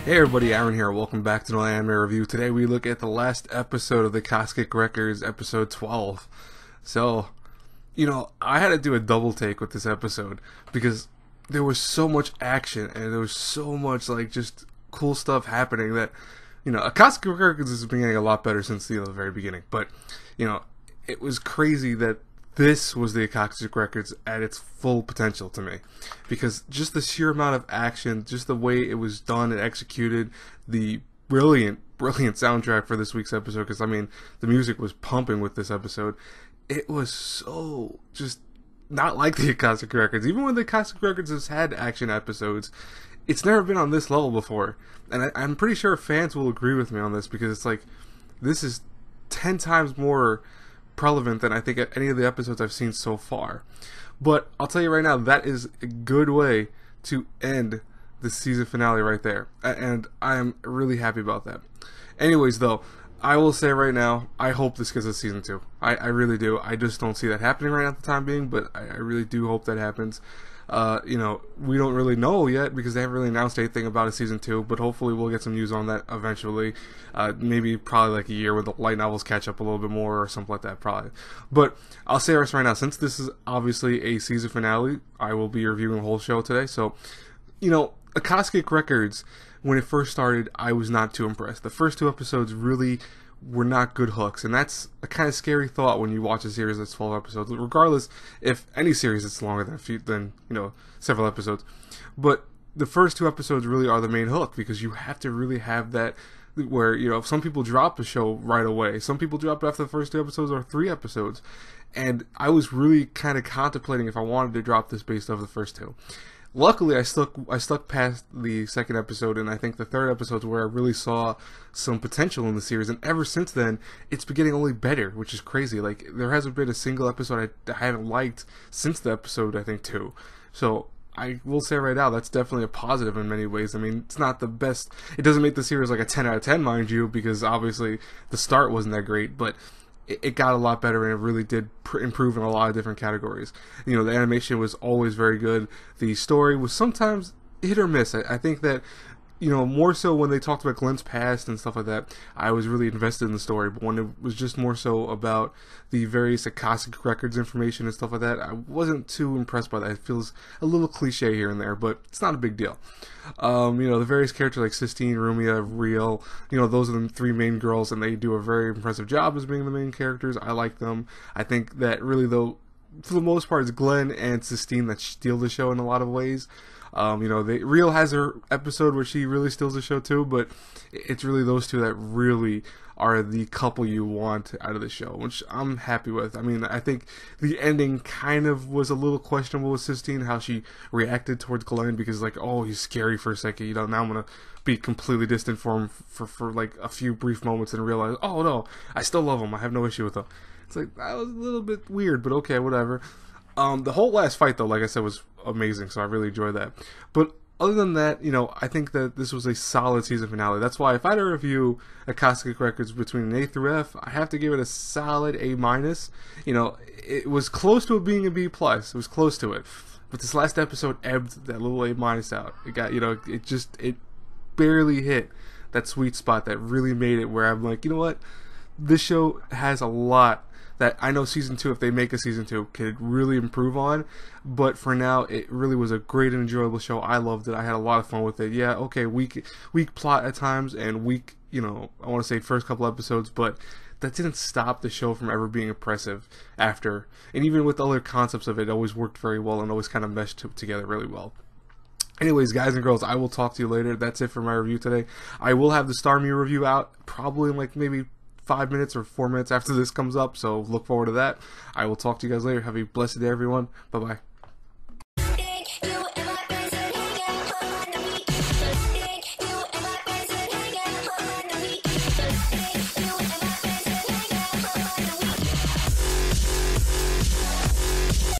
Hey everybody, Aaron here. Welcome back to another anime review. Today we look at the last episode of the Akashic Records, episode 12. So, I had to do a double take with this episode because there was so much action and there was so much just cool stuff happening that, Akashic Records has been getting a lot better since the very beginning. But, it was crazy that this was the Akashic Records at its full potential to me, because just the sheer amount of action, just the way it was done and executed, the brilliant soundtrack for this week's episode, because the music was pumping with this episode. It was so just not like the Akashic Records. Even when the Akashic Records has had action episodes, it's never been on this level before, and I'm pretty sure fans will agree with me on this, because it's this is 10 times more prevalent than I think any of the episodes I've seen so far. But I'll tell you right now, that is a good way to end the season finale right there, and I'm really happy about that. Anyways, though, I will say right now, I hope this gets a season 2. I really do. I just don't see that happening right now at the time being, but I really do hope that happens. We don't really know yet because they haven't really announced anything about a season 2, but hopefully we'll get some news on that eventually. Maybe probably a year where the light novels catch up a little bit more or something like that, probably. But I'll say this right now, since this is obviously a season finale, I will be reviewing the whole show today. So, Akashic Records, when it first started, I was not too impressed. The first 2 episodes really were not good hooks, and that's a kind of scary thought when you watch a series that's 12 episodes, regardless if any series is longer than several episodes. But the first 2 episodes really are the main hook, because you have to really have that where, some people drop a show right away, some people drop it after the first 2 episodes or 3 episodes, and I was really kind of contemplating if I wanted to drop this based off the first 2. Luckily, I stuck past the second episode, and I think the third episode is where I really saw some potential in the series. And ever since then, it's been getting only better, which is crazy. There hasn't been a single episode I haven't liked since the episode, I think, 2. So I will say right now, that's definitely a positive in many ways. It's not the best. It doesn't make the series a 10 out of 10, mind you, because obviously the start wasn't that great, but it got a lot better, and it really did improve in a lot of different categories. The animation was always very good. The story was sometimes hit or miss. I think that, more so when they talked about Glenn's past and stuff like that, I was really invested in the story. But when it was just more so about the various Akashic Records information and stuff like that, I wasn't too impressed by that. It feels a little cliche here and there, but it's not a big deal. The various characters like Sistine, Rumia, Real, those are the 3 main girls, and they do a very impressive job as being the main characters. I like them. I think that really, though, for the most part, it's Glenn and Sistine that steal the show in a lot of ways. Real has her episode where she really steals the show too, but it's really those 2 that really are the couple you want out of the show, which I'm happy with. I think the ending kind of was a little questionable with Sistine, how she reacted towards Glenn, because oh, he's scary for a second, now I'm gonna be completely distant from him for a few brief moments and realize, oh no, I still love him, I have no issue with him. It's that was a little bit weird, but okay, whatever. The whole last fight, though, like I said, was amazing, so I really enjoyed that. But other than that, I think that this was a solid season finale. That's why if I had to review Akashic Records between an A through F, I have to give it a solid A-. It was close to it being a B+. It was close to it. But this last episode ebbed that little A- out. It got, it barely hit that sweet spot that really made it where I'm like, you know what? This show has a lot that I know season 2, if they make a season 2, could really improve on. But for now, it really was a great and enjoyable show. I loved it. I had a lot of fun with it. Yeah, okay, weak plot at times, and weak, I want to say first couple episodes, but that didn't stop the show from ever being impressive after. And even with the other concepts of it, it always worked very well and always kind of meshed together really well. Anyways, guys and girls, I will talk to you later. That's it for my review today. I will have the Star Me review out probably in maybe 5 minutes or 4 minutes after this comes up, so look forward to that. I will talk to you guys later. Have a blessed day, everyone. Bye-bye.